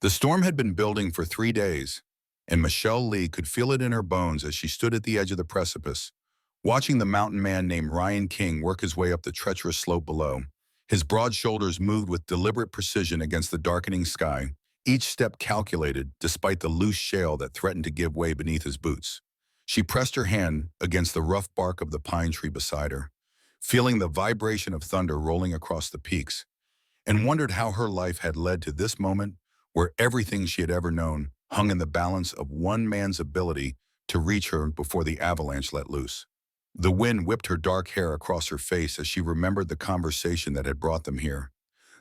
The storm had been building for 3 days, and Michelle Lee could feel it in her bones as she stood at the edge of the precipice, watching the mountain man named Ryan King work his way up the treacherous slope below. His broad shoulders moved with deliberate precision against the darkening sky, each step calculated despite the loose shale that threatened to give way beneath his boots. She pressed her hand against the rough bark of the pine tree beside her, feeling the vibration of thunder rolling across the peaks, and wondered how her life had led to this moment where everything she had ever known hung in the balance of one man's ability to reach her before the avalanche let loose. The wind whipped her dark hair across her face as she remembered the conversation that had brought them here,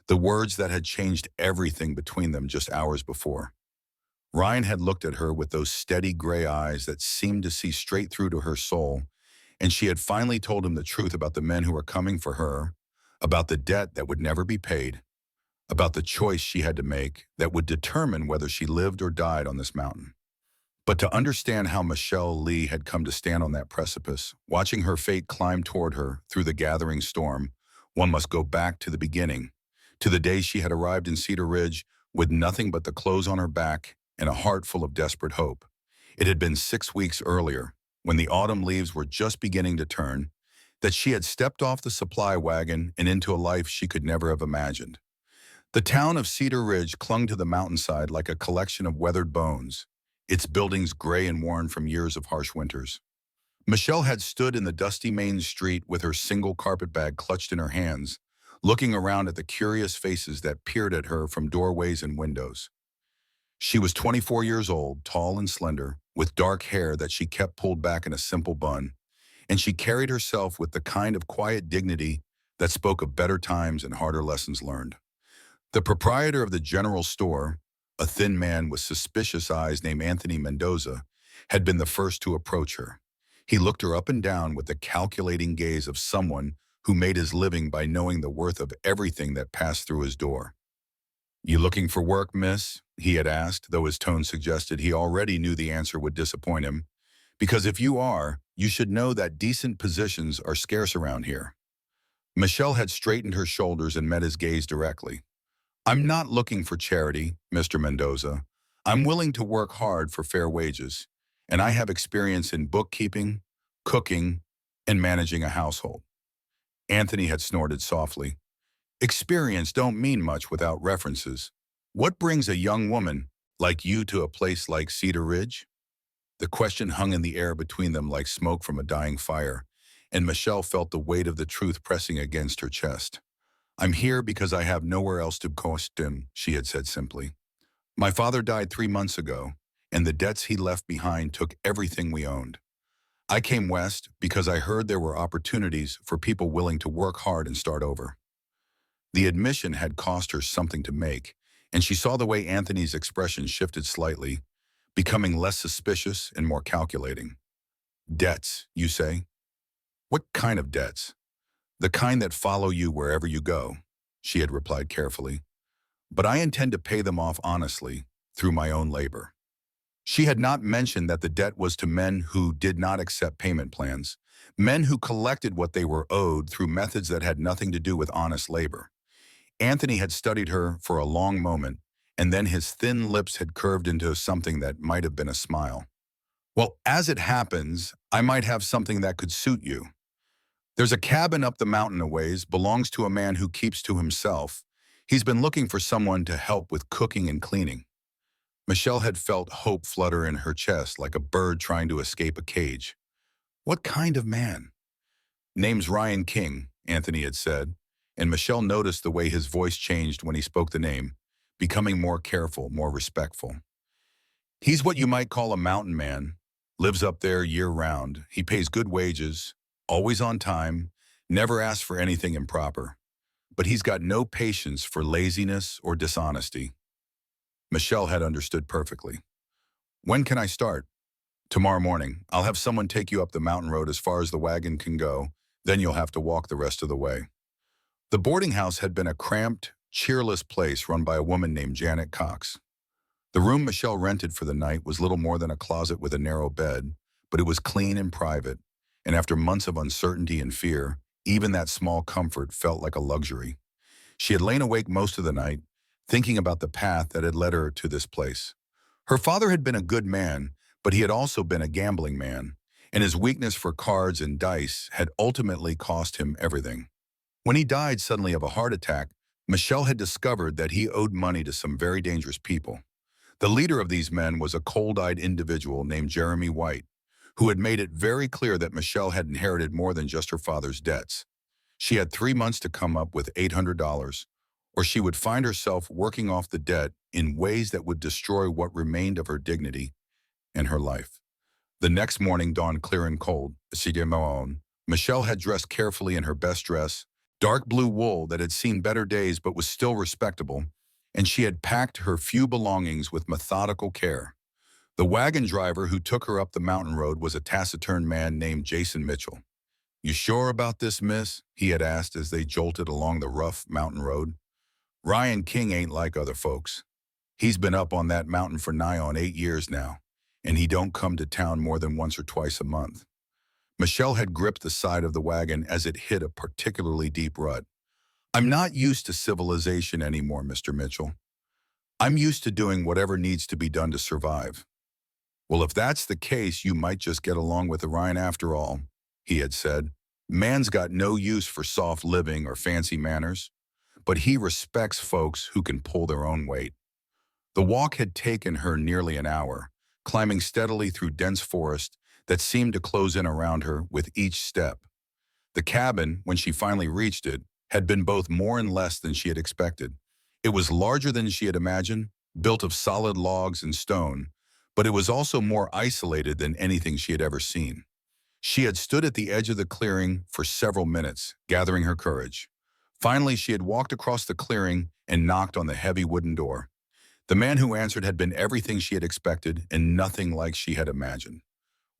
the words that had changed everything between them just hours before. Ryan had looked at her with those steady gray eyes that seemed to see straight through to her soul, and she had finally told him the truth about the men who were coming for her, about the debt that would never be paid, about the choice she had to make that would determine whether she lived or died on this mountain. But to understand how Michelle Lee had come to stand on that precipice, watching her fate climb toward her through the gathering storm, one must go back to the beginning, to the day she had arrived in Cedar Ridge with nothing but the clothes on her back and a heart full of desperate hope. It had been 6 weeks earlier, when the autumn leaves were just beginning to turn, that she had stepped off the supply wagon and into a life she could never have imagined. The town of Cedar Ridge clung to the mountainside like a collection of weathered bones, its buildings gray and worn from years of harsh winters. Michelle had stood in the dusty main street with her single carpet bag clutched in her hands, looking around at the curious faces that peered at her from doorways and windows. She was 24 years old, tall and slender, with dark hair that she kept pulled back in a simple bun, and she carried herself with the kind of quiet dignity that spoke of better times and harder lessons learned. The proprietor of the general store, a thin man with suspicious eyes named Anthony Mendoza, had been the first to approach her. He looked her up and down with the calculating gaze of someone who made his living by knowing the worth of everything that passed through his door. "You looking for work, miss?" he had asked, though his tone suggested he already knew the answer would disappoint him. "Because if you are, you should know that decent positions are scarce around here." Michelle had straightened her shoulders and met his gaze directly. "I'm not looking for charity, Mr. Mendoza. I'm willing to work hard for fair wages, and I have experience in bookkeeping, cooking, and managing a household." Anthony had snorted softly. "Experience don't mean much without references. What brings a young woman like you to a place like Cedar Ridge?" The question hung in the air between them like smoke from a dying fire, and Michelle felt the weight of the truth pressing against her chest. "I'm here because I have nowhere else to go," she had said simply. "My father died 3 months ago, and the debts he left behind took everything we owned. I came west because I heard there were opportunities for people willing to work hard and start over." The admission had cost her something to make, and she saw the way Anthony's expression shifted slightly, becoming less suspicious and more calculating. "Debts, you say? What kind of debts?" "The kind that follow you wherever you go," she had replied carefully. "But I intend to pay them off honestly, through my own labor." She had not mentioned that the debt was to men who did not accept payment plans, men who collected what they were owed through methods that had nothing to do with honest labor. Anthony had studied her for a long moment, and then his thin lips had curved into something that might have been a smile. "Well, as it happens, I might have something that could suit you. There's a cabin up the mountain a ways, belongs to a man who keeps to himself. He's been looking for someone to help with cooking and cleaning." Michelle had felt hope flutter in her chest like a bird trying to escape a cage. "What kind of man?" "Name's Ryan King," Anthony had said, and Michelle noticed the way his voice changed when he spoke the name, becoming more careful, more respectful. "He's what you might call a mountain man, lives up there year-round. He pays good wages, always on time, never asks for anything improper. But he's got no patience for laziness or dishonesty." Michelle had understood perfectly. "When can I start?" "Tomorrow morning. I'll have someone take you up the mountain road as far as the wagon can go, then you'll have to walk the rest of the way." The boarding house had been a cramped, cheerless place run by a woman named Janet Cox. The room Michelle rented for the night was little more than a closet with a narrow bed, but it was clean and private, and after months of uncertainty and fear, even that small comfort felt like a luxury. She had lain awake most of the night, thinking about the path that had led her to this place. Her father had been a good man, but he had also been a gambling man, and his weakness for cards and dice had ultimately cost him everything. When he died suddenly of a heart attack, Michelle had discovered that he owed money to some very dangerous people. The leader of these men was a cold-eyed individual named Jeremy White, who had made it very clear that Michelle had inherited more than just her father's debts. She had 3 months to come up with $800, or she would find herself working off the debt in ways that would destroy what remained of her dignity and her life. The next morning dawned clear and cold. Michelle had dressed carefully in her best dress, dark blue wool that had seen better days but was still respectable, and she had packed her few belongings with methodical care. The wagon driver who took her up the mountain road was a taciturn man named Jason Mitchell. "You sure about this, miss?" he had asked as they jolted along the rough mountain road. "Ryan King ain't like other folks. He's been up on that mountain for nigh on 8 years now, and he don't come to town more than once or twice a month." Michelle had gripped the side of the wagon as it hit a particularly deep rut. "I'm not used to civilization anymore, Mr. Mitchell. I'm used to doing whatever needs to be done to survive." "Well, if that's the case, you might just get along with Orion after all," he had said. "Man's got no use for soft living or fancy manners, but he respects folks who can pull their own weight." The walk had taken her nearly an hour, climbing steadily through dense forest that seemed to close in around her with each step. The cabin, when she finally reached it, had been both more and less than she had expected. It was larger than she had imagined, built of solid logs and stone, but it was also more isolated than anything she had ever seen. She had stood at the edge of the clearing for several minutes, gathering her courage. Finally, she had walked across the clearing and knocked on the heavy wooden door. The man who answered had been everything she had expected and nothing like she had imagined.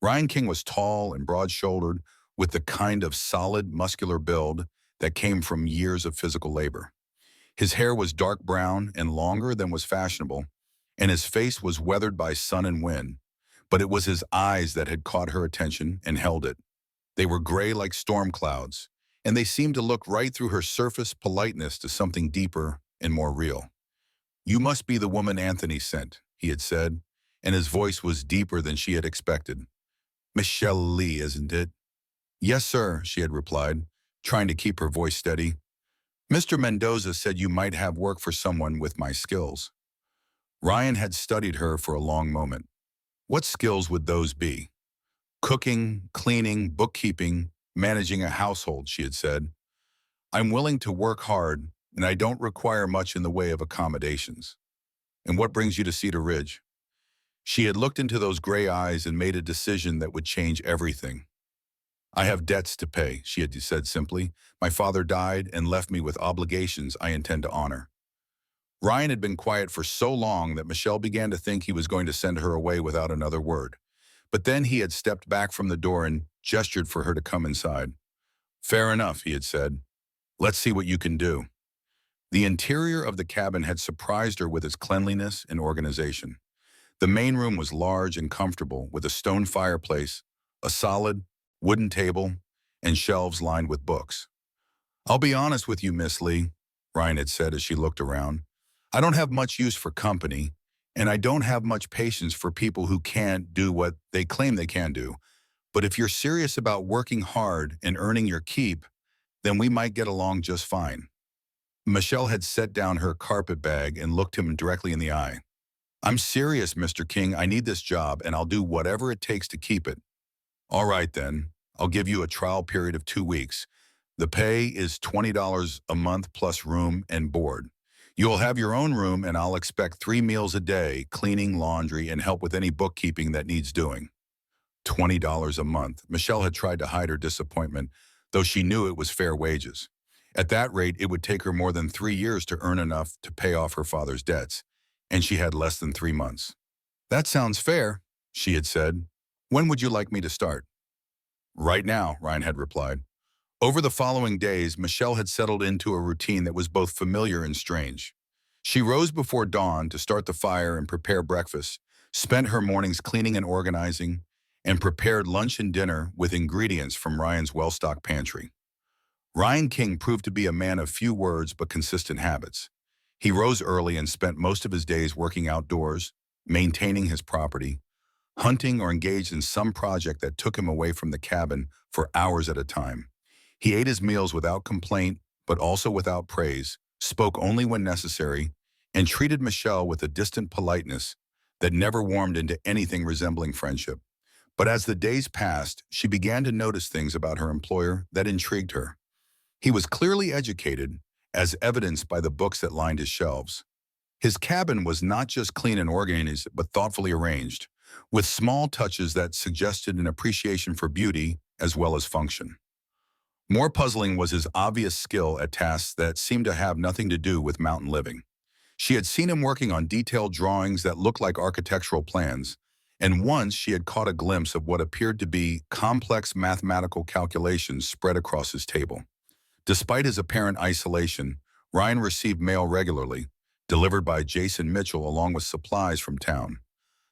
Ryan King was tall and broad-shouldered, with the kind of solid, muscular build that came from years of physical labor. His hair was dark brown and longer than was fashionable, and his face was weathered by sun and wind, but it was his eyes that had caught her attention and held it. They were gray like storm clouds, and they seemed to look right through her surface politeness to something deeper and more real. "You must be the woman Anthony sent," he had said, and his voice was deeper than she had expected. "Michelle Lee, isn't it?" "Yes, sir," she had replied, trying to keep her voice steady. "Mr. Mendoza said you might have work for someone with my skills." Ryan had studied her for a long moment. What skills would those be? "Cooking, cleaning, bookkeeping, managing a household," she had said. "I'm willing to work hard, and I don't require much in the way of accommodations." "And what brings you to Cedar Ridge?" She had looked into those gray eyes and made a decision that would change everything. "I have debts to pay," she had said simply. "My father died and left me with obligations I intend to honor." Ryan had been quiet for so long that Michelle began to think he was going to send her away without another word. But then he had stepped back from the door and gestured for her to come inside. "Fair enough," he had said. "Let's see what you can do." The interior of the cabin had surprised her with its cleanliness and organization. The main room was large and comfortable, with a stone fireplace, a solid wooden table, and shelves lined with books. "I'll be honest with you, Miss Lee," Ryan had said as she looked around. "I don't have much use for company, and I don't have much patience for people who can't do what they claim they can do. But if you're serious about working hard and earning your keep, then we might get along just fine." Michelle had set down her carpet bag and looked him directly in the eye. "I'm serious, Mr. King. I need this job, and I'll do whatever it takes to keep it." "All right, then. I'll give you a trial period of 2 weeks. The pay is $20 a month plus room and board. You'll have your own room, and I'll expect 3 meals a day, cleaning, laundry, and help with any bookkeeping that needs doing." $20 a month. Michelle had tried to hide her disappointment, though she knew it was fair wages. At that rate, it would take her more than 3 years to earn enough to pay off her father's debts, and she had less than 3 months. "That sounds fair," she had said. "When would you like me to start?" "Right now," Ryan had replied. Over the following days, Michelle had settled into a routine that was both familiar and strange. She rose before dawn to start the fire and prepare breakfast, spent her mornings cleaning and organizing, and prepared lunch and dinner with ingredients from Ryan's well-stocked pantry. Ryan King proved to be a man of few words but consistent habits. He rose early and spent most of his days working outdoors, maintaining his property, hunting or engaged in some project that took him away from the cabin for hours at a time. He ate his meals without complaint, but also without praise, spoke only when necessary, and treated Michelle with a distant politeness that never warmed into anything resembling friendship. But as the days passed, she began to notice things about her employer that intrigued her. He was clearly educated, as evidenced by the books that lined his shelves. His cabin was not just clean and organized, but thoughtfully arranged, with small touches that suggested an appreciation for beauty as well as function. More puzzling was his obvious skill at tasks that seemed to have nothing to do with mountain living. She had seen him working on detailed drawings that looked like architectural plans, and once she had caught a glimpse of what appeared to be complex mathematical calculations spread across his table. Despite his apparent isolation, Ryan received mail regularly, delivered by Jason Mitchell along with supplies from town.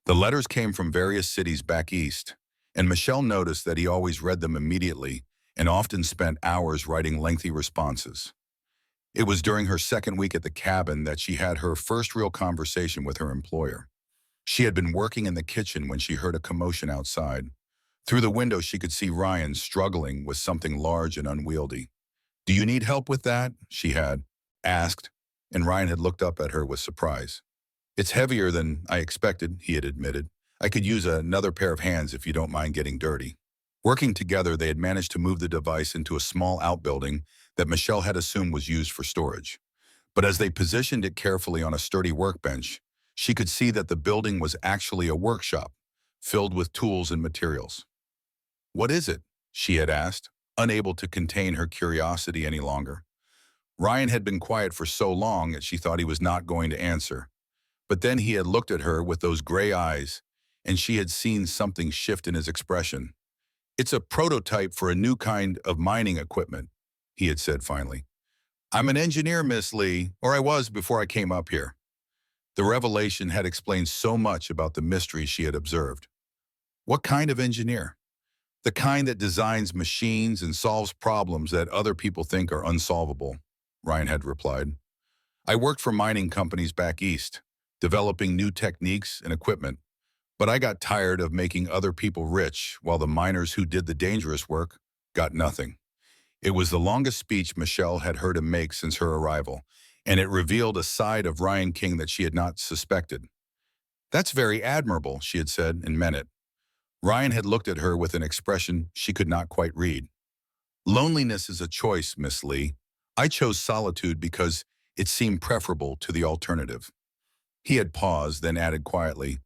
The letters came from various cities back east, and Michelle noticed that he always read them immediately and often spent hours writing lengthy responses. It was during her second week at the cabin that she had her first real conversation with her employer. She had been working in the kitchen when she heard a commotion outside. Through the window, she could see Ryan struggling with something large and unwieldy. "Do you need help with that?" she had asked, and Ryan had looked up at her with surprise. "It's heavier than I expected," he had admitted. "I could use another pair of hands if you don't mind getting dirty." Working together, they had managed to move the device into a small outbuilding that Michelle had assumed was used for storage. But as they positioned it carefully on a sturdy workbench, she could see that the building was actually a workshop, filled with tools and materials. "What is it?" she had asked, unable to contain her curiosity any longer. Ryan had been quiet for so long that she thought he was not going to answer. But then he had looked at her with those gray eyes, and she had seen something shift in his expression. "It's a prototype for a new kind of mining equipment," he had said finally. "I'm an engineer, Miss Lee, or I was before I came up here." The revelation had explained so much about the mystery she had observed. "What kind of engineer?" "The kind that designs machines and solves problems that other people think are unsolvable," Ryan had replied. "I worked for mining companies back east, developing new techniques and equipment, but I got tired of making other people rich while the miners who did the dangerous work got nothing." It was the longest speech Michelle had heard him make since her arrival, and it revealed a side of Ryan King that she had not suspected. "That's very admirable," she had said, and meant it. Ryan had looked at her with an expression she could not quite read. "Loneliness is a choice, Miss Lee. I chose solitude because it seemed preferable to the alternative." He had paused, then added quietly,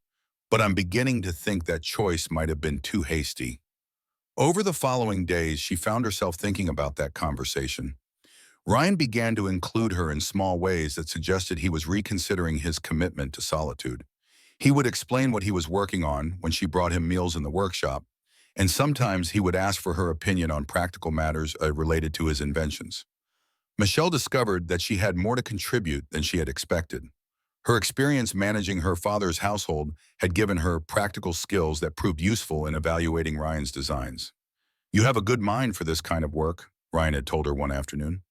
"But I'm beginning to think that choice might have been too hasty." Over the following days, she found herself thinking about that conversation. Ryan began to include her in small ways that suggested he was reconsidering his commitment to solitude. He would explain what he was working on when she brought him meals in the workshop, and sometimes he would ask for her opinion on practical matters related to his inventions. Michelle discovered that she had more to contribute than she had expected. Her experience managing her father's household had given her practical skills that proved useful in evaluating Ryan's designs. "You have a good mind for this kind of work," Ryan had told her one afternoon.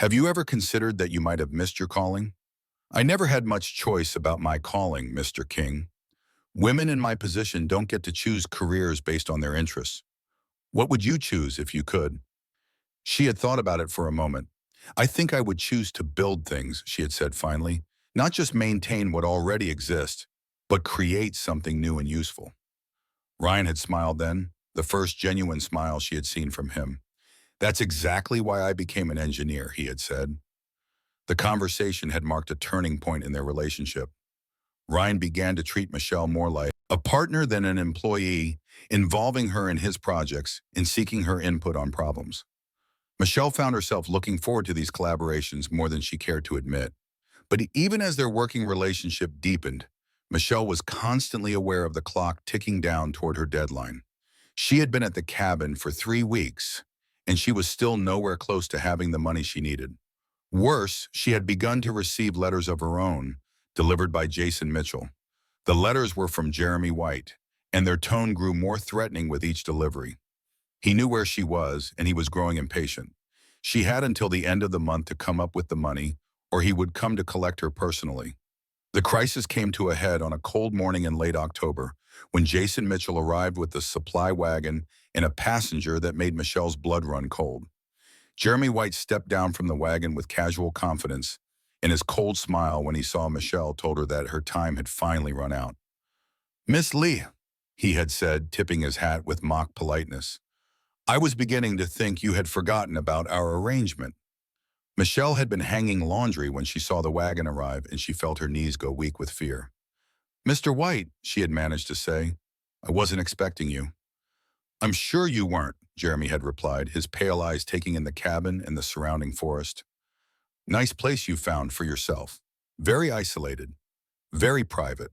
"Have you ever considered that you might have missed your calling?" "I never had much choice about my calling, Mr. King. Women in my position don't get to choose careers based on their interests. What would you choose if you could?" She had thought about it for a moment. "I think I would choose to build things," she had said finally. "Not just maintain what already exists, but create something new and useful." Ryan had smiled then, the first genuine smile she had seen from him. "That's exactly why I became an engineer," he had said. The conversation had marked a turning point in their relationship. Ryan began to treat Michelle more like a partner than an employee, involving her in his projects and seeking her input on problems. Michelle found herself looking forward to these collaborations more than she cared to admit. But even as their working relationship deepened, Michelle was constantly aware of the clock ticking down toward her deadline. She had been at the cabin for 3 weeks, and she was still nowhere close to having the money she needed. Worse, she had begun to receive letters of her own, delivered by Jason Mitchell. The letters were from Jeremy White, and their tone grew more threatening with each delivery. He knew where she was, and he was growing impatient. She had until the end of the month to come up with the money, or he would come to collect her personally. The crisis came to a head on a cold morning in late October, when Jason Mitchell arrived with a supply wagon and a passenger that made Michelle's blood run cold. Jeremy White stepped down from the wagon with casual confidence, and his cold smile when he saw Michelle told her that her time had finally run out. "Miss Lee," he had said, tipping his hat with mock politeness, "I was beginning to think you had forgotten about our arrangement." Michelle had been hanging laundry when she saw the wagon arrive, and she felt her knees go weak with fear. "Mr. White," she had managed to say, "I wasn't expecting you." "I'm sure you weren't," Jeremy had replied, his pale eyes taking in the cabin and the surrounding forest. "Nice place you found for yourself. Very isolated. Very private."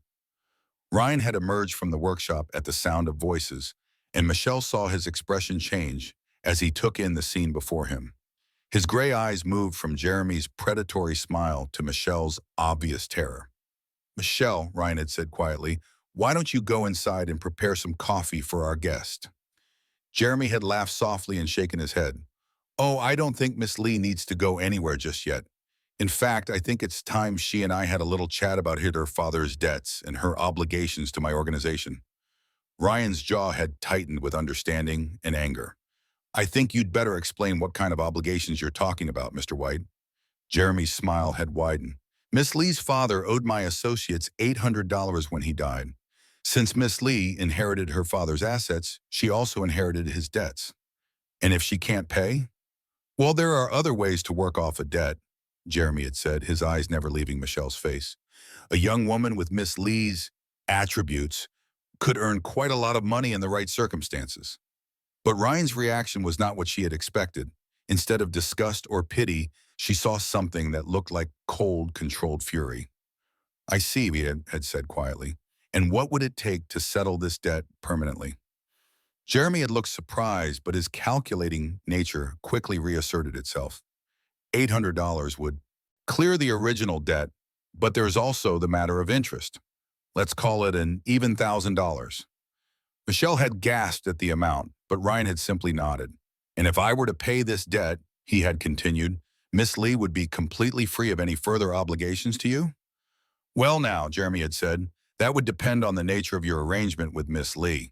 Ryan had emerged from the workshop at the sound of voices, and Michelle saw his expression change as he took in the scene before him. His gray eyes moved from Jeremy's predatory smile to Michelle's obvious terror. "Michelle," Ryan had said quietly, "why don't you go inside and prepare some coffee for our guest?" Jeremy had laughed softly and shaken his head. "Oh, I don't think Miss Lee needs to go anywhere just yet. In fact, I think it's time she and I had a little chat about her father's debts and her obligations to my organization." Ryan's jaw had tightened with understanding and anger. "I think you'd better explain what kind of obligations you're talking about, Mr. White." Jeremy's smile had widened. "Miss Lee's father owed my associates $800 when he died. Since Miss Lee inherited her father's assets, she also inherited his debts. And if she can't pay? Well, there are other ways to work off a debt," Jeremy had said, his eyes never leaving Michelle's face. "A young woman with Miss Lee's attributes could earn quite a lot of money in the right circumstances." But Ryan's reaction was not what she had expected. Instead of disgust or pity, she saw something that looked like cold, controlled fury. "I see," he had said quietly. "And what would it take to settle this debt permanently?" Jeremy had looked surprised, but his calculating nature quickly reasserted itself. $800 would clear the original debt, but there's also the matter of interest. Let's call it an even $1,000. Michelle had gasped at the amount, but Ryan had simply nodded. "And if I were to pay this debt," he had continued, "Miss Lee would be completely free of any further obligations to you?" "Well now," Jeremy had said, "that would depend on the nature of your arrangement with Miss Lee."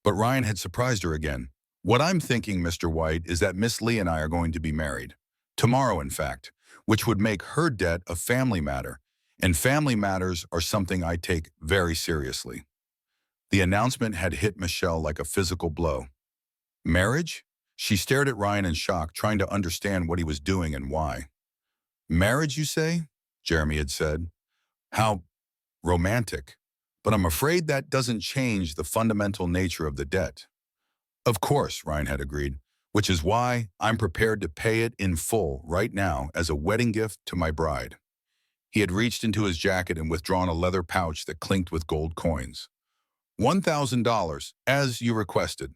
But Ryan had surprised her again. "What I'm thinking, Mr. White, is that Miss Lee and I are going to be married. Tomorrow, in fact, which would make her debt a family matter. And family matters are something I take very seriously." The announcement had hit Michelle like a physical blow. "Marriage?" She stared at Ryan in shock, trying to understand what he was doing and why. "Marriage, you say?" Jeremy had said. "How romantic. But I'm afraid that doesn't change the fundamental nature of the debt." "Of course," Ryan had agreed, "which is why I'm prepared to pay it in full right now as a wedding gift to my bride." He had reached into his jacket and withdrawn a leather pouch that clinked with gold coins. $1,000, as you requested."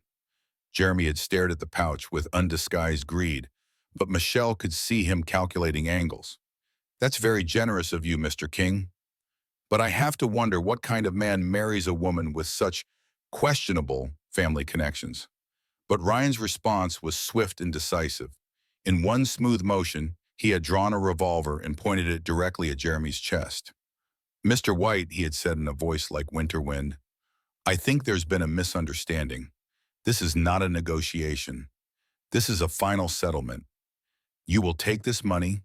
Jeremy had stared at the pouch with undisguised greed, but Michelle could see him calculating angles. "That's very generous of you, Mr. King. But I have to wonder what kind of man marries a woman with such questionable family connections." But Ryan's response was swift and decisive. In one smooth motion, he had drawn a revolver and pointed it directly at Jeremy's chest. "Mr. White," he had said in a voice like winter wind, "I think there's been a misunderstanding. This is not a negotiation. This is a final settlement. You will take this money,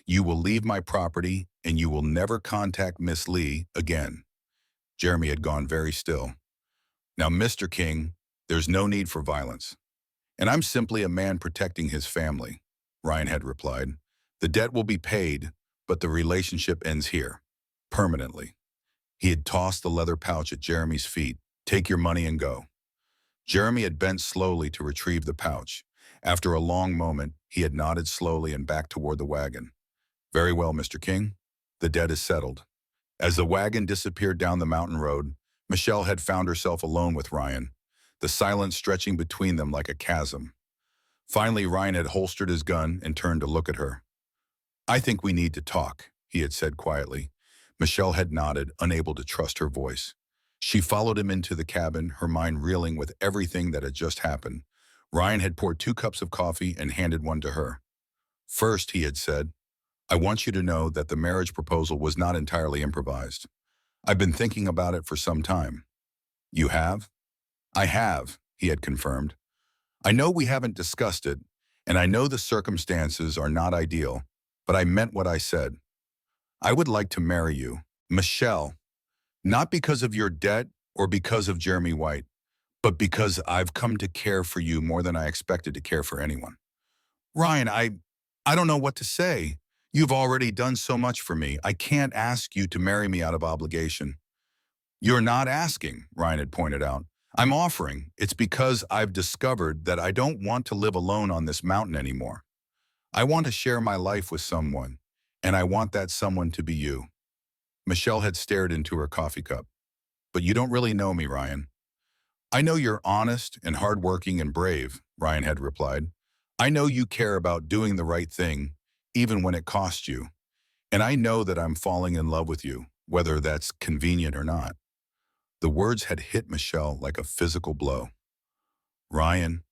you will leave my property, and you will never contact Miss Lee again." Jeremy had gone very still. "Now, Mr. King, there's no need for violence. And I'm simply a man protecting his family," Ryan had replied. "The debt will be paid, but the relationship ends here, permanently." He had tossed the leather pouch at Jeremy's feet. "Take your money and go." Jeremy had bent slowly to retrieve the pouch. After a long moment, he had nodded slowly and backed toward the wagon. "Very well, Mr. King. The debt is settled." As the wagon disappeared down the mountain road, Michelle had found herself alone with Ryan, the silence stretching between them like a chasm. Finally, Ryan had holstered his gun and turned to look at her. "I think we need to talk," he had said quietly. Michelle had nodded, unable to trust her voice. She followed him into the cabin, her mind reeling with everything that had just happened. Ryan had poured 2 cups of coffee and handed one to her. "First," he had said, I want you to know that the marriage proposal was not entirely improvised. I've been thinking about it for some time. You have? I have, he had confirmed. I know we haven't discussed it, and I know the circumstances are not ideal, but I meant what I said. I would like to marry you, Michelle, not because of your debt or because of Jeremy White, but because I've come to care for you more than I expected to care for anyone. Ryan, I don't know what to say. You've already done so much for me. I can't ask you to marry me out of obligation. You're not asking, Ryan had pointed out. I'm offering. It's because I've discovered that I don't want to live alone on this mountain anymore. I want to share my life with someone, and I want that someone to be you. Michelle had stared into her coffee cup. But you don't really know me, Ryan. I know you're honest and hardworking and brave, Ryan had replied. I know you care about doing the right thing, even when it costs you. And I know that I'm falling in love with you, whether that's convenient or not. The words had hit Michelle like a physical blow. Ryan,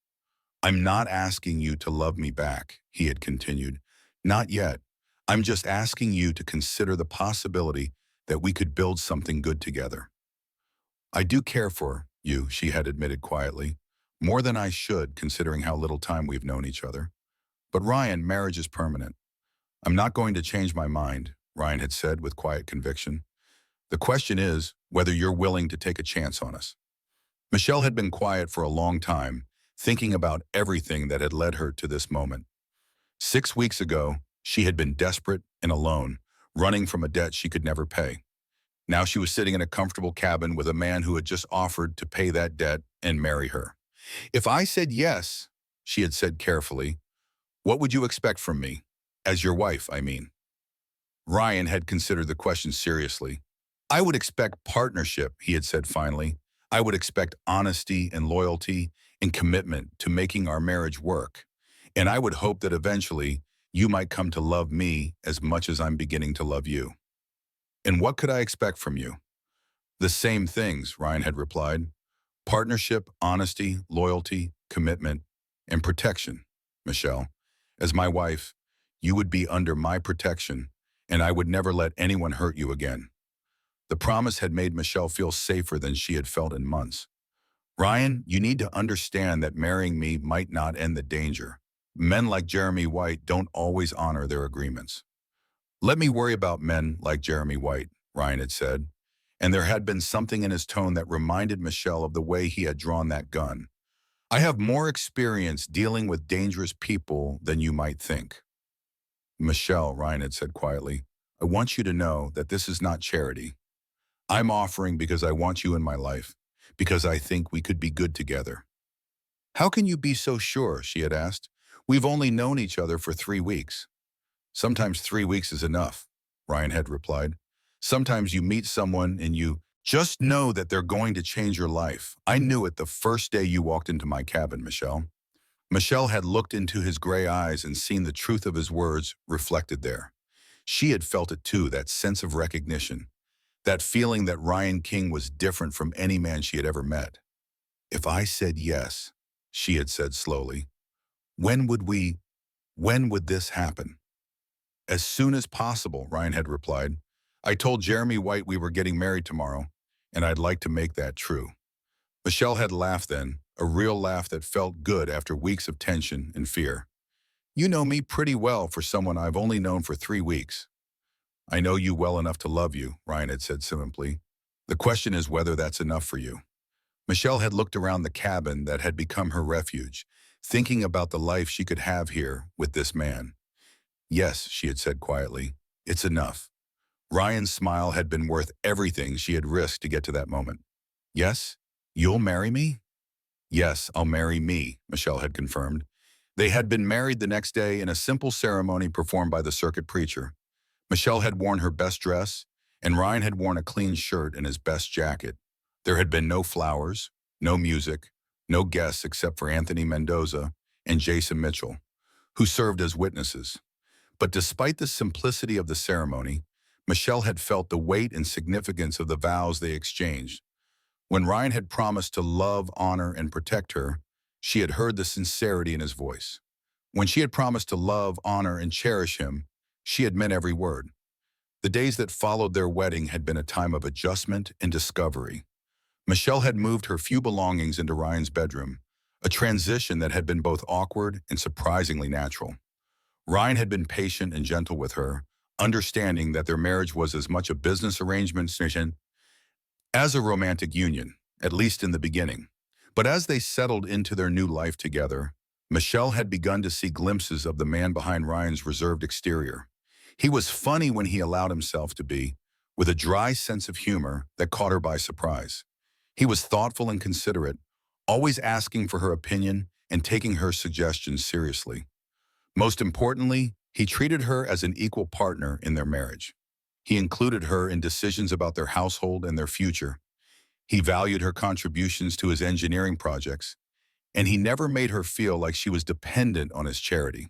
I'm not asking you to love me back, he had continued. Not yet. I'm just asking you to consider the possibility that we could build something good together. I do care for you, she had admitted quietly, more than I should considering how little time we've known each other. But Ryan, marriage is permanent. I'm not going to change my mind, Ryan had said with quiet conviction. The question is whether you're willing to take a chance on us. Michelle had been quiet for a long time, thinking about everything that had led her to this moment. 6 weeks ago, she had been desperate and alone, running from a debt she could never pay. Now she was sitting in a comfortable cabin with a man who had just offered to pay that debt and marry her. If I said yes, she had said carefully, what would you expect from me? As your wife, I mean. Ryan had considered the question seriously. I would expect partnership, he had said finally. I would expect honesty and loyalty and commitment to making our marriage work. And I would hope that eventually you might come to love me as much as I'm beginning to love you. And what could I expect from you? The same things, Ryan had replied. Partnership, honesty, loyalty, commitment, and protection, Michelle. As my wife, you would be under my protection, and I would never let anyone hurt you again. The promise had made Michelle feel safer than she had felt in months. Ryan, you need to understand that marrying me might not end the danger. Men like Jeremy White don't always honor their agreements. Let me worry about men like Jeremy White, Ryan had said, and there had been something in his tone that reminded Michelle of the way he had drawn that gun. I have more experience dealing with dangerous people than you might think. Michelle, Ryan had said quietly, I want you to know that this is not charity. I'm offering because I want you in my life, because I think we could be good together. How can you be so sure, she had asked. We've only known each other for 3 weeks. Sometimes 3 weeks is enough, Ryan had replied. Sometimes you meet someone and you just know that they're going to change your life. I knew it the first day you walked into my cabin, Michelle. Michelle had looked into his gray eyes and seen the truth of his words reflected there. She had felt it too, that sense of recognition, that feeling that Ryan King was different from any man she had ever met. If I said yes, she had said slowly, when would this happen? As soon as possible, Ryan had replied. I told Jeremy White we were getting married tomorrow, and I'd like to make that true. Michelle had laughed then, a real laugh that felt good after weeks of tension and fear. You know me pretty well for someone I've only known for 3 weeks. I know you well enough to love you, Ryan had said simply. The question is whether that's enough for you. Michelle had looked around the cabin that had become her refuge, thinking about the life she could have here with this man. Yes, she had said quietly, it's enough. Ryan's smile had been worth everything she had risked to get to that moment. Yes? You'll marry me? Yes, I'll marry me, Michelle had confirmed. They had been married the next day in a simple ceremony performed by the circuit preacher. Michelle had worn her best dress, and Ryan had worn a clean shirt and his best jacket. There had been no flowers, no music, no guests except for Anthony Mendoza and Jason Mitchell, who served as witnesses. But despite the simplicity of the ceremony, Michelle had felt the weight and significance of the vows they exchanged. When Ryan had promised to love, honor, and protect her, she had heard the sincerity in his voice. When she had promised to love, honor, and cherish him, She had meant every word. The days that followed their wedding had been a time of adjustment and discovery. Michelle had moved her few belongings into Ryan's bedroom, a transition that had been both awkward and surprisingly natural. Ryan had been patient and gentle with her, understanding that their marriage was as much a business arrangement as a romantic union, at least in the beginning. But as they settled into their new life together, Michelle had begun to see glimpses of the man behind Ryan's reserved exterior. He was funny when he allowed himself to be, with a dry sense of humor that caught her by surprise. He was thoughtful and considerate, always asking for her opinion and taking her suggestions seriously. Most importantly, he treated her as an equal partner in their marriage. He included her in decisions about their household and their future. He valued her contributions to his engineering projects, and he never made her feel like she was dependent on his charity.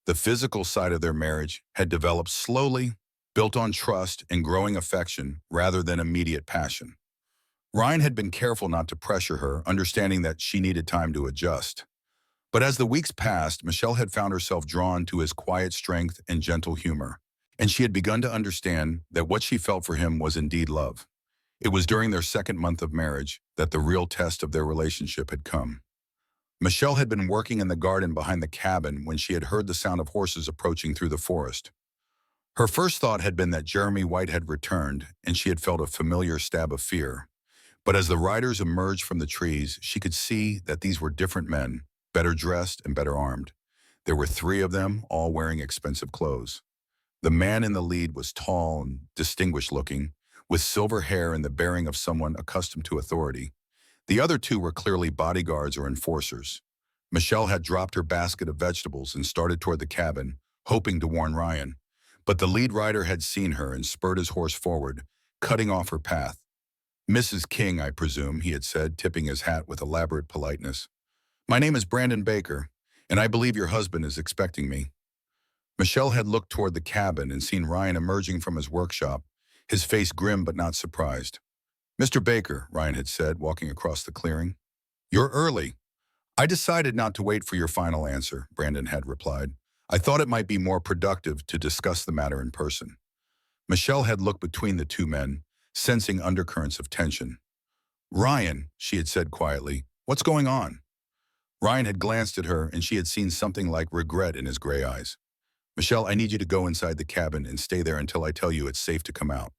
The physical side of their marriage had developed slowly, built on trust and growing affection rather than immediate passion. Ryan had been careful not to pressure her, understanding that she needed time to adjust. But as the weeks passed, Michelle had found herself drawn to his quiet strength and gentle humor, and she had begun to understand that what she felt for him was indeed love. It was during their second month of marriage that the real test of their relationship had come. Michelle had been working in the garden behind the cabin when she had heard the sound of horses approaching through the forest. Her first thought had been that Jeremy White had returned, and she had felt a familiar stab of fear. But as the riders emerged from the trees, she could see that these were different men, better dressed and better armed. There were three of them, all wearing expensive clothes. The man in the lead was tall and distinguished looking, with silver hair and the bearing of someone accustomed to authority. The other two were clearly bodyguards or enforcers. Michelle had dropped her basket of vegetables and started toward the cabin, hoping to warn Ryan. But the lead rider had seen her and spurred his horse forward, cutting off her path. "Mrs. King, I presume," he had said, tipping his hat with elaborate politeness. "My name is Brandon Baker, and I believe your husband is expecting me." Michelle had looked toward the cabin and seen Ryan emerging from his workshop, his face grim but not surprised. "Mr. Baker," Ryan had said, walking across the clearing. "You're early." "I decided not to wait for your final answer," Brandon had replied. "I thought it might be more productive to discuss the matter in person." Michelle had looked between the two men, sensing undercurrents of tension. "Ryan," she had said quietly, "what's going on?" Ryan had glanced at her, and she had seen something like regret in his gray eyes. "Michelle, I need you to go inside the cabin and stay there until I tell you it's safe to come out."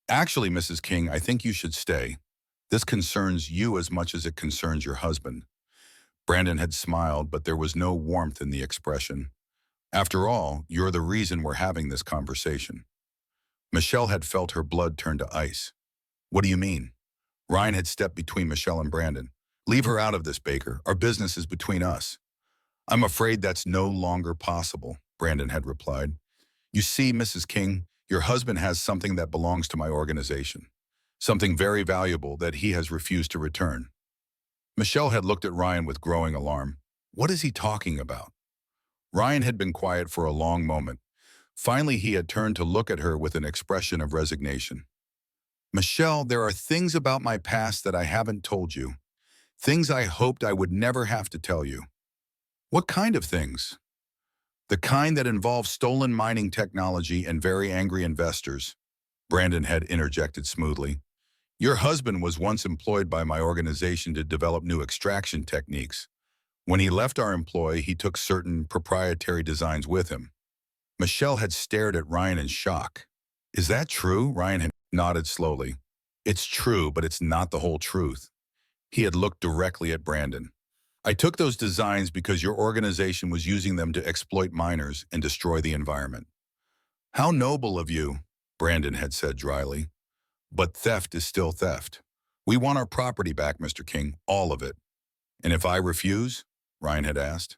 "Actually, Mrs. King, I think you should stay. This concerns you as much as it concerns your husband." Brandon had smiled, but there was no warmth in the expression. "After all, you're the reason we're having this conversation." Michelle had felt her blood turn to ice. "What do you mean?" Ryan had stepped between Michelle and Brandon. "Leave her out of this, Baker. Our business is between us." "I'm afraid that's no longer possible," Brandon had replied. "You see, Mrs. King, your husband has something that belongs to my organization. Something very valuable that he has refused to return." Michelle had looked at Ryan with growing alarm. What is he talking about? Ryan had been quiet for a long moment. Finally, he had turned to look at her with an expression of resignation. "Michelle, there are things about my past that I haven't told you. Things I hoped I would never have to tell you." "What kind of things?" "The kind that involve stolen mining technology and very angry investors," Brandon had interjected smoothly. "Your husband was once employed by my organization to develop new extraction techniques. When he left our employ, he took certain proprietary designs with him." Michelle had stared at Ryan in shock. "Is that true?" Ryan had nodded slowly. "It's true, but it's not the whole truth." He had looked directly at Brandon. "I took those designs because your organization was using them to exploit miners and destroy the environment." "How noble of you," Brandon had said dryly. "But theft is still theft. We want our property back, Mr. King, all of it." "And if I refuse?" Ryan had asked.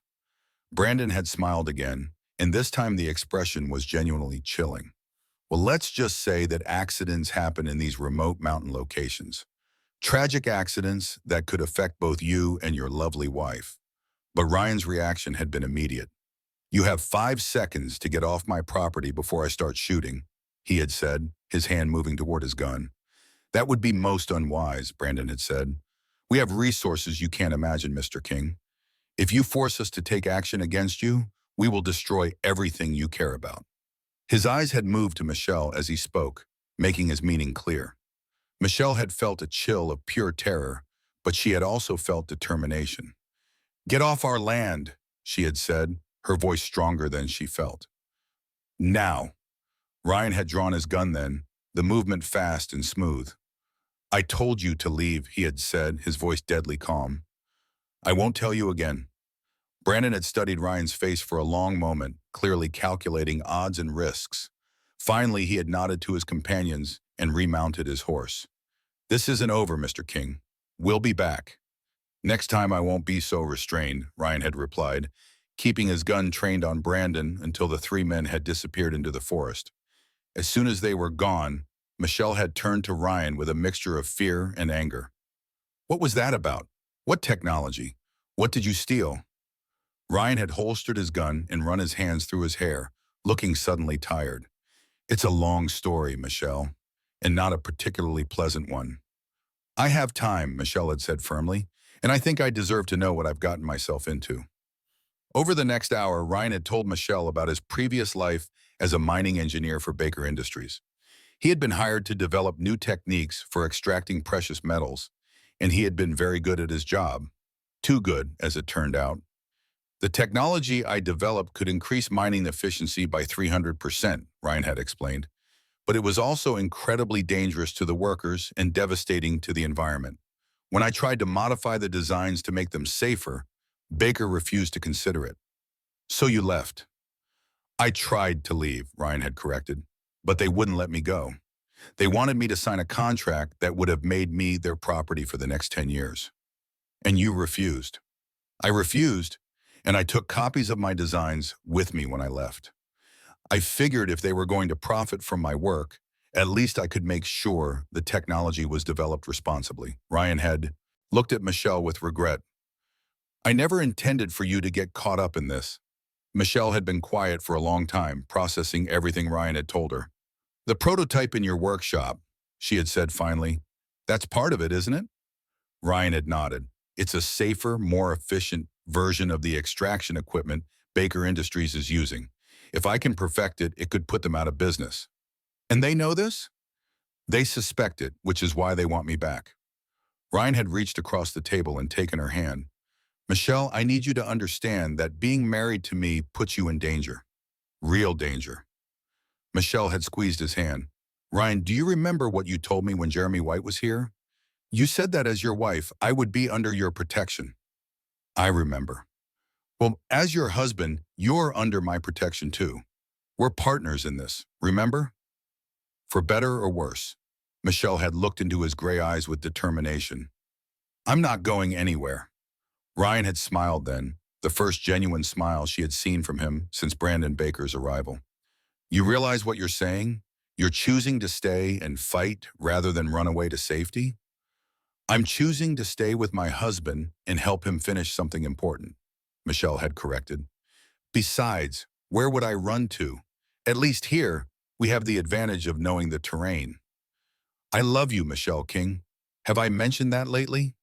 Brandon had smiled again, and this time the expression was genuinely chilling. "Well, let's just say that accidents happen in these remote mountain locations. Tragic accidents that could affect both you and your lovely wife." But Ryan's reaction had been immediate. "You have 5 seconds to get off my property before I start shooting," he had said, his hand moving toward his gun. "That would be most unwise," Brandon had said. "We have resources you can't imagine, Mr. King. If you force us to take action against you, We will destroy everything you care about. His eyes had moved to Michelle as he spoke, making his meaning clear. Michelle had felt a chill of pure terror, but she had also felt determination. "Get off our land," she had said, her voice stronger than she felt. "Now." Ryan had drawn his gun then, the movement fast and smooth. "I told you to leave," he had said, his voice deadly calm. "I won't tell you again." Brandon had studied Ryan's face for a long moment, clearly calculating odds and risks. Finally, he had nodded to his companions and remounted his horse. "This isn't over, Mr. King. We'll be back." "Next time I won't be so restrained," Ryan had replied, keeping his gun trained on Brandon until the three men had disappeared into the forest. As soon as they were gone, Michelle had turned to Ryan with a mixture of fear and anger. "What was that about? What technology? What did you steal?" Ryan had holstered his gun and run his hands through his hair, looking suddenly tired. "It's a long story, Michelle, and not a particularly pleasant one." "I have time," Michelle had said firmly, "and I think I deserve to know what I've gotten myself into." Over the next hour, Ryan had told Michelle about his previous life as a mining engineer for Baker Industries. He had been hired to develop new techniques for extracting precious metals, and he had been very good at his job. Too good, as it turned out. "The technology I developed could increase mining efficiency by 300%, Ryan had explained, but it was also incredibly dangerous to the workers and devastating to the environment. When I tried to modify the designs to make them safer, Baker refused to consider it." "So you left." "I tried to leave," Ryan had corrected, "but they wouldn't let me go. They wanted me to sign a contract that would have made me their property for the next 10 years. "And you refused." "I refused, and I took copies of my designs with me when I left. I figured if they were going to profit from my work, at least I could make sure the technology was developed responsibly." Ryan had looked at Michelle with regret. "I never intended for you to get caught up in this." Michelle had been quiet for a long time, processing everything Ryan had told her. "The prototype in your workshop," she had said finally, "that's part of it, isn't it?" Ryan had nodded. "It's a safer, more efficient version of the extraction equipment Baker Industries is using. If I can perfect it, it could put them out of business." "And they know this?" "They suspect it, which is why they want me back." Ryan had reached across the table and taken her hand. "Michelle, I need you to understand that being married to me puts you in danger. Real danger." Michelle had squeezed his hand. "Ryan, do you remember what you told me when Jeremy White was here? You said that as your wife, I would be under your protection." "I remember." "Well, as your husband, you're under my protection too. We're partners in this, remember?" For better or worse, Michelle had looked into his gray eyes with determination. "I'm not going anywhere." Ryan had smiled then, the first genuine smile she had seen from him since Brandon Baker's arrival. "You realize what you're saying? You're choosing to stay and fight rather than run away to safety?" "I'm choosing to stay with my husband and help him finish something important," Michelle had corrected. "Besides, where would I run to? At least here, we have the advantage of knowing the terrain." "I love you, Michelle King. Have I mentioned that lately?"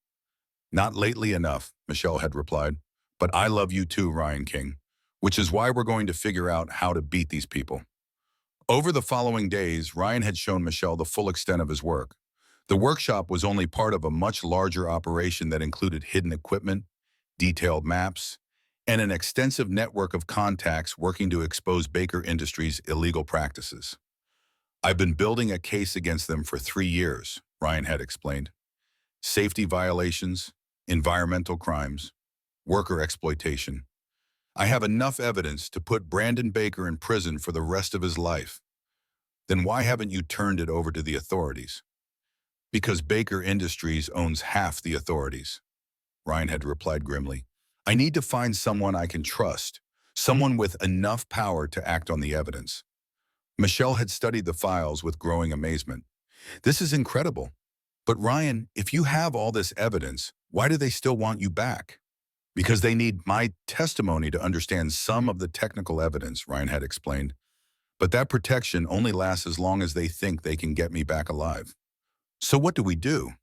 "Not lately enough," Michelle had replied. "But I love you too, Ryan King, which is why we're going to figure out how to beat these people." Over the following days, Ryan had shown Michelle the full extent of his work. The workshop was only part of a much larger operation that included hidden equipment, detailed maps, and an extensive network of contacts working to expose Baker Industries' illegal practices. "I've been building a case against them for 3 years," Ryan had explained. "Safety violations, environmental crimes, worker exploitation. I have enough evidence to put Brandon Baker in prison for the rest of his life." "Then why haven't you turned it over to the authorities?" "Because Baker Industries owns half the authorities," Ryan had replied grimly. "I need to find someone I can trust, someone with enough power to act on the evidence." Michelle had studied the files with growing amazement. "This is incredible. But Ryan, if you have all this evidence, why do they still want you back?" "Because they need my testimony to understand some of the technical evidence," Ryan had explained. "But that protection only lasts as long as they think they can get me back alive." "So what do we do?"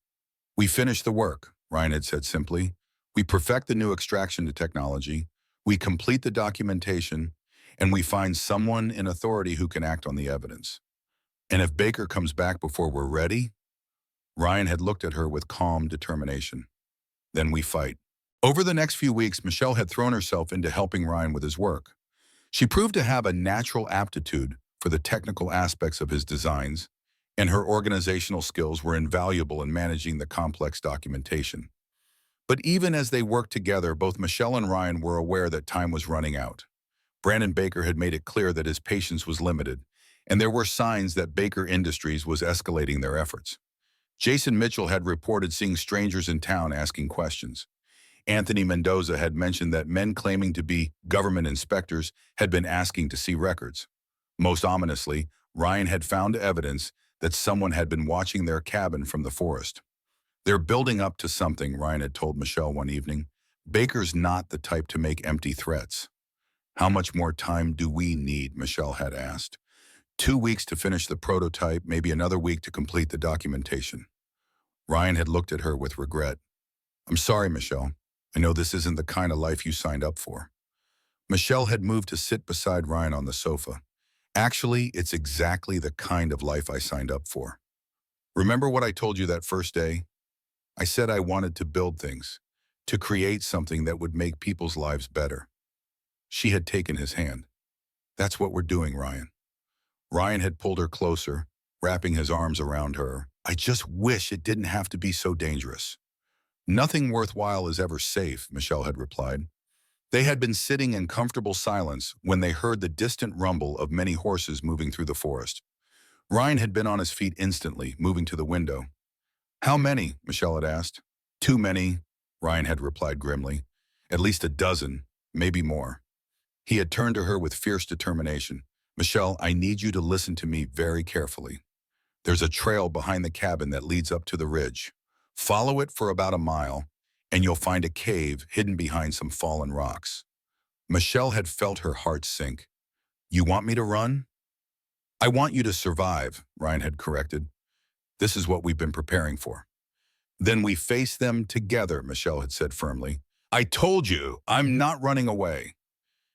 "We finish the work," Ryan had said simply. "We perfect the new extraction technology, We complete the documentation, and we find someone in authority who can act on the evidence. And if Baker comes back before we're ready, Ryan had looked at her with calm determination. Then we fight. Over the next few weeks, Michelle had thrown herself into helping Ryan with his work. She proved to have a natural aptitude for the technical aspects of his designs, and her organizational skills were invaluable in managing the complex documentation. But even as they worked together, both Michelle and Ryan were aware that time was running out. Brandon Baker had made it clear that his patience was limited, and there were signs that Baker Industries was escalating their efforts. Jason Mitchell had reported seeing strangers in town asking questions. Anthony Mendoza had mentioned that men claiming to be government inspectors had been asking to see records. Most ominously, Ryan had found evidence that someone had been watching their cabin from the forest. They're building up to something, Ryan had told Michelle one evening. Baker's not the type to make empty threats. How much more time do we need, Michelle had asked. 2 weeks to finish the prototype, maybe another week to complete the documentation. Ryan had looked at her with regret. I'm sorry, Michelle. I know this isn't the kind of life you signed up for. Michelle had moved to sit beside Ryan on the sofa. Actually, it's exactly the kind of life I signed up for. Remember what I told you that first day? I said I wanted to build things, to create something that would make people's lives better. She had taken his hand. That's what we're doing, Ryan. Ryan had pulled her closer, wrapping his arms around her. I just wish it didn't have to be so dangerous. Nothing worthwhile is ever safe, Michelle had replied. They had been sitting in comfortable silence when they heard the distant rumble of many horses moving through the forest. Ryan had been on his feet instantly, moving to the window. How many? Michelle had asked. Too many, Ryan had replied grimly. At least a dozen, maybe more. He had turned to her with fierce determination. Michelle, I need you to listen to me very carefully. There's a trail behind the cabin that leads up to the ridge. Follow it for about a mile, and you'll find a cave hidden behind some fallen rocks. Michelle had felt her heart sink. You want me to run? I want you to survive, Ryan had corrected. This is what we've been preparing for. Then we face them together, Michelle had said firmly. I told you I'm not running away.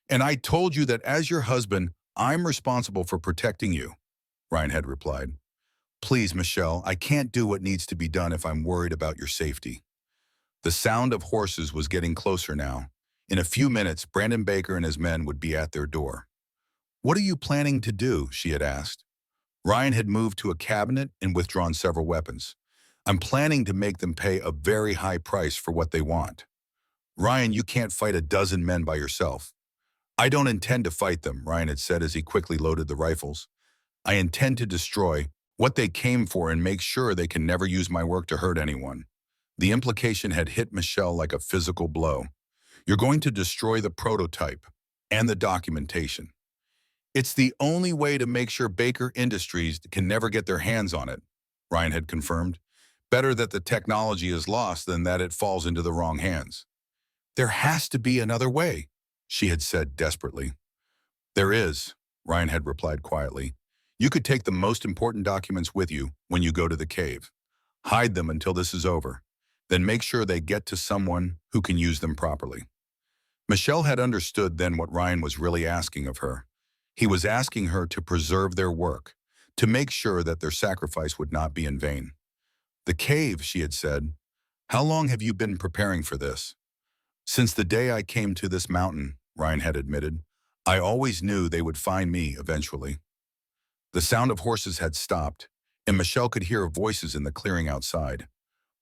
And I told you that as your husband, I'm responsible for protecting you, Ryan had replied. Please, Michelle, I can't do what needs to be done if I'm worried about your safety. The sound of horses was getting closer now. In a few minutes, Brandon Baker and his men would be at their door. What are you planning to do? She had asked. Ryan had moved to a cabinet and withdrawn several weapons. I'm planning to make them pay a very high price for what they want. Ryan, you can't fight a dozen men by yourself. I don't intend to fight them, Ryan had said as he quickly loaded the rifles. I intend to destroy what they came for and make sure they can never use my work to hurt anyone. The implication had hit Michelle like a physical blow. You're going to destroy the prototype and the documentation. It's the only way to make sure Baker Industries can never get their hands on it, Ryan had confirmed. Better that the technology is lost than that it falls into the wrong hands. There has to be another way, she had said desperately. There is, Ryan had replied quietly. You could take the most important documents with you when you go to the cave. Hide them until this is over. Then make sure they get to someone who can use them properly. Michelle had understood then what Ryan was really asking of her. He was asking her to preserve their work, to make sure that their sacrifice would not be in vain. The cave, she had said. How long have you been preparing for this? Since the day I came to this mountain, Ryan had admitted. I always knew they would find me eventually. The sound of horses had stopped, and Michelle could hear voices in the clearing outside.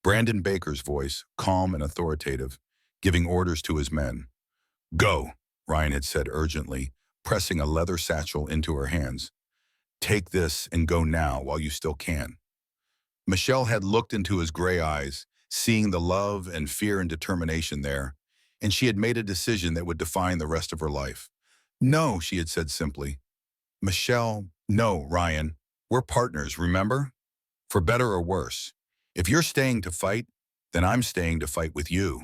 Brandon Baker's voice, calm and authoritative, giving orders to his men. Go, Ryan had said urgently, pressing a leather satchel into her hands. Take this and go now while you still can. Michelle had looked into his gray eyes, seeing the love and fear and determination there, and she had made a decision that would define the rest of her life. No, she had said simply. Michelle, no, Ryan. We're partners, remember? For better or worse. If you're staying to fight, then I'm staying to fight with you.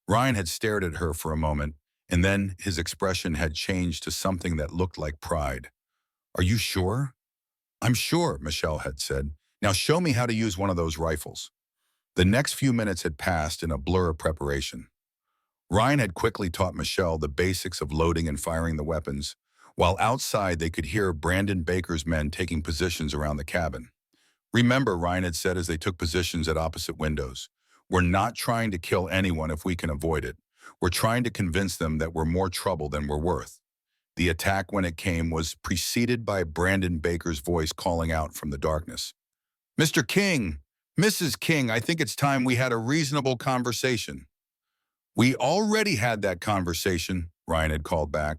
Ryan had stared at her for a moment, and then his expression had changed to something that looked like pride. Are you sure? I'm sure, Michelle had said. Now show me how to use one of those rifles. The next few minutes had passed in a blur of preparation. Ryan had quickly taught Michelle the basics of loading and firing the weapons, while outside they could hear Brandon Baker's men taking positions around the cabin. Remember, Ryan had said as they took positions at opposite windows, we're not trying to kill anyone if we can avoid it. We're trying to convince them that we're more trouble than we're worth. The attack, when it came, was preceded by Brandon Baker's voice calling out from the darkness. Mr. King, Mrs. King, I think it's time we had a reasonable conversation. We already had that conversation, Ryan had called back.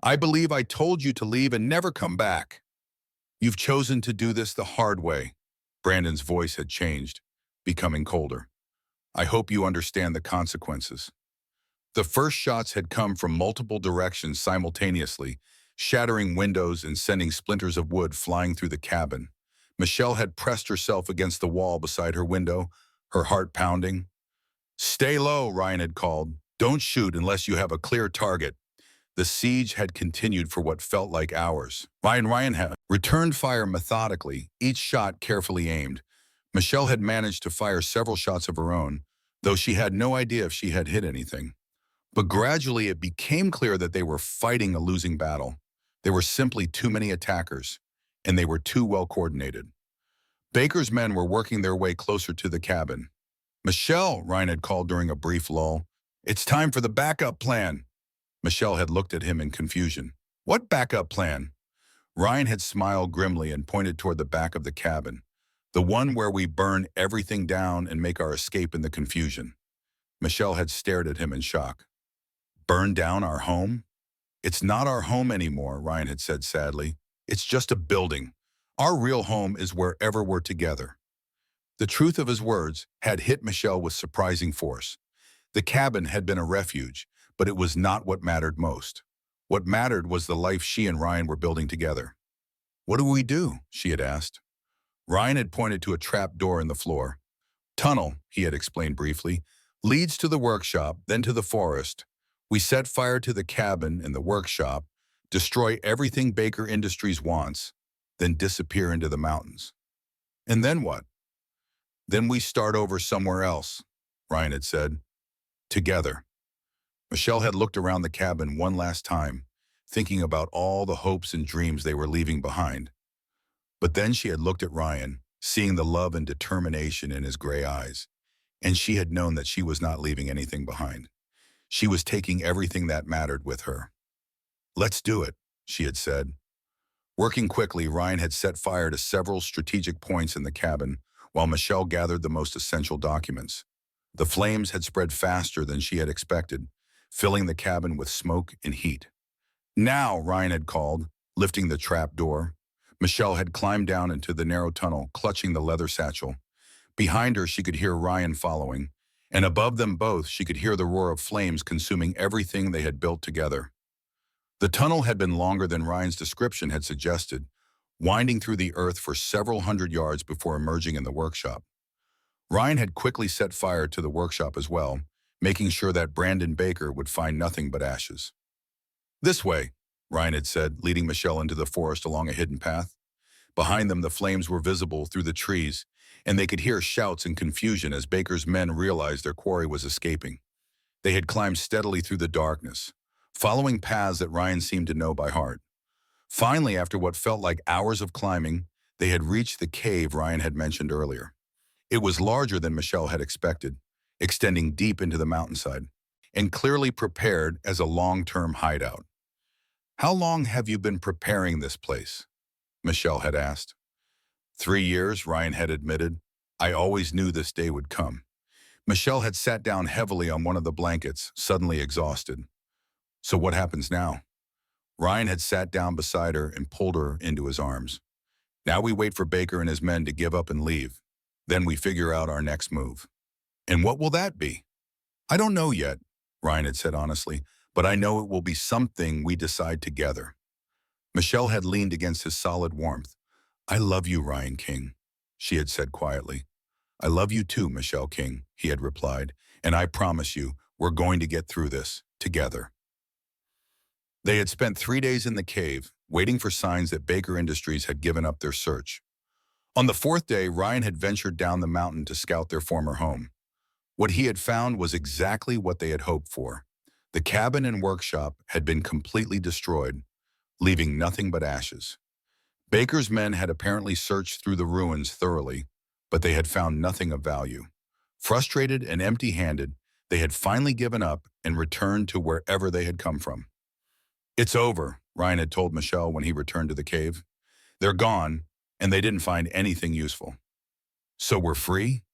I believe I told you to leave and never come back. You've chosen to do this the hard way. Brandon's voice had changed, becoming colder. I hope you understand the consequences. The first shots had come from multiple directions simultaneously, shattering windows and sending splinters of wood flying through the cabin. Michelle had pressed herself against the wall beside her window, her heart pounding. Stay low, Ryan had called. Don't shoot unless you have a clear target. The siege had continued for what felt like hours. Ryan had returned fire methodically, each shot carefully aimed. Michelle had managed to fire several shots of her own, though she had no idea if she had hit anything. But gradually it became clear that they were fighting a losing battle. There were simply too many attackers, and they were too well coordinated. Baker's men were working their way closer to the cabin. Michelle, Ryan had called during a brief lull. It's time for the backup plan. Michelle had looked at him in confusion. What backup plan? Ryan had smiled grimly and pointed toward the back of the cabin, the one where we burn everything down and make our escape in the confusion. Michelle had stared at him in shock. Burn down our home? It's not our home anymore, Ryan had said sadly. It's just a building. Our real home is wherever we're together. The truth of his words had hit Michelle with surprising force. The cabin had been a refuge, but it was not what mattered most. What mattered was the life she and Ryan were building together. What do we do? She had asked. Ryan had pointed to a trap door in the floor. Tunnel, he had explained briefly, leads to the workshop, then to the forest. We set fire to the cabin and the workshop, destroy everything Baker Industries wants, then disappear into the mountains. And then what? Then we start over somewhere else, Ryan had said. Together. Michelle had looked around the cabin one last time, thinking about all the hopes and dreams they were leaving behind. But then she had looked at Ryan, seeing the love and determination in his gray eyes, and she had known that she was not leaving anything behind. She was taking everything that mattered with her. Let's do it, she had said. Working quickly, Ryan had set fire to several strategic points in the cabin, while Michelle gathered the most essential documents. The flames had spread faster than she had expected, filling the cabin with smoke and heat. Now, Ryan had called, lifting the trap door. Michelle had climbed down into the narrow tunnel, clutching the leather satchel. Behind her, she could hear Ryan following, and above them both, she could hear the roar of flames consuming everything they had built together. The tunnel had been longer than Ryan's description had suggested, winding through the earth for several hundred yards before emerging in the workshop. Ryan had quickly set fire to the workshop as well, making sure that Brandon Baker would find nothing but ashes. This way, Ryan had said, leading Michelle into the forest along a hidden path. Behind them, the flames were visible through the trees, and they could hear shouts and confusion as Baker's men realized their quarry was escaping. They had climbed steadily through the darkness, following paths that Ryan seemed to know by heart. Finally, after what felt like hours of climbing, they had reached the cave Ryan had mentioned earlier. It was larger than Michelle had expected, extending deep into the mountainside, and clearly prepared as a long-term hideout. How long have you been preparing this place? Michelle had asked. 3 years, Ryan had admitted. I always knew this day would come. Michelle had sat down heavily on one of the blankets, suddenly exhausted. So what happens now? Ryan had sat down beside her and pulled her into his arms. Now we wait for Baker and his men to give up and leave. Then we figure out our next move. And what will that be? I don't know yet, Ryan had said honestly, but I know it will be something we decide together. Michelle had leaned against his solid warmth. I love you, Ryan King, she had said quietly. I love you too, Michelle King, he had replied, and I promise you, we're going to get through this, together. They had spent 3 days in the cave, waiting for signs that Baker Industries had given up their search. On the 4th day, Ryan had ventured down the mountain to scout their former home. What he had found was exactly what they had hoped for. The cabin and workshop had been completely destroyed, leaving nothing but ashes. Baker's men had apparently searched through the ruins thoroughly, but they had found nothing of value. Frustrated and empty-handed, they had finally given up and returned to wherever they had come from. "It's over," Ryan had told Michelle when he returned to the cave. "They're gone, and they didn't find anything useful." "So we're free?"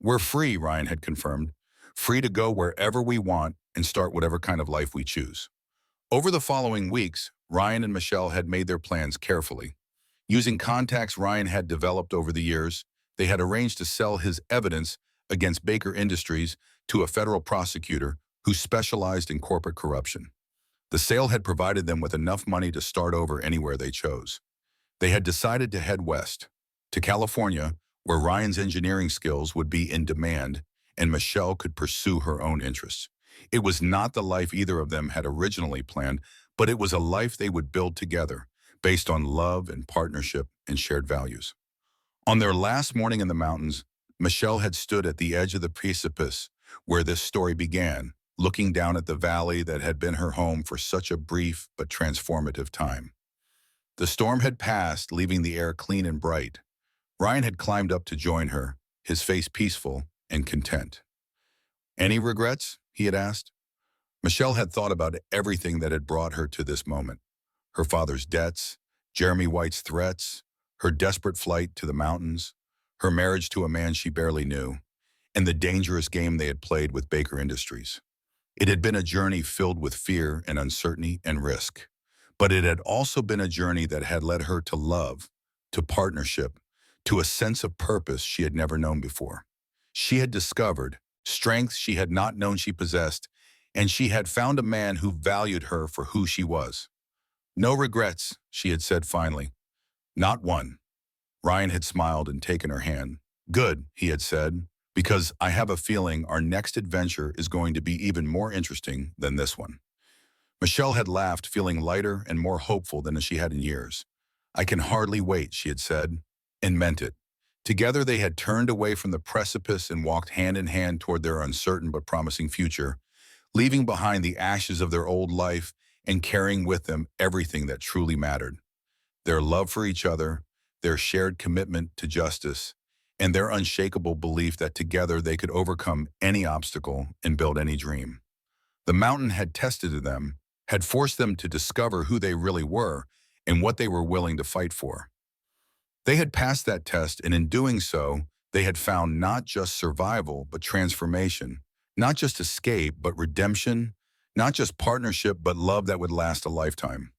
"We're free," Ryan had confirmed. "Free to go wherever we want and start whatever kind of life we choose." Over the following weeks, Ryan and Michelle had made their plans carefully. Using contacts Ryan had developed over the years, they had arranged to sell his evidence against Baker Industries to a federal prosecutor who specialized in corporate corruption. The sale had provided them with enough money to start over anywhere they chose. They had decided to head west, to California, where Ryan's engineering skills would be in demand and Michelle could pursue her own interests. It was not the life either of them had originally planned, but it was a life they would build together, based on love and partnership and shared values. On their last morning in the mountains, Michelle had stood at the edge of the precipice where this story began, looking down at the valley that had been her home for such a brief but transformative time. The storm had passed, leaving the air clean and bright. Ryan had climbed up to join her, his face peaceful and content. "Any regrets?" he had asked. Michelle had thought about everything that had brought her to this moment. Her father's debts, Jeremy White's threats, her desperate flight to the mountains, her marriage to a man she barely knew, and the dangerous game they had played with Baker Industries. It had been a journey filled with fear and uncertainty and risk, but it had also been a journey that had led her to love, to partnership, to a sense of purpose she had never known before. She had discovered strength she had not known she possessed, and she had found a man who valued her for who she was. "No regrets," she had said finally. "Not one." Ryan had smiled and taken her hand. "Good," he had said, "because I have a feeling our next adventure is going to be even more interesting than this one." Michelle had laughed, feeling lighter and more hopeful than she had in years. "I can hardly wait," she had said, and meant it. Together they had turned away from the precipice and walked hand in hand toward their uncertain but promising future, leaving behind the ashes of their old life and carrying with them everything that truly mattered: their love for each other, their shared commitment to justice, and their unshakable belief that together they could overcome any obstacle and build any dream. The mountain had tested them, had forced them to discover who they really were and what they were willing to fight for. They had passed that test, and in doing so, they had found not just survival, but transformation, not just escape, but redemption, not just partnership, but love that would last a lifetime.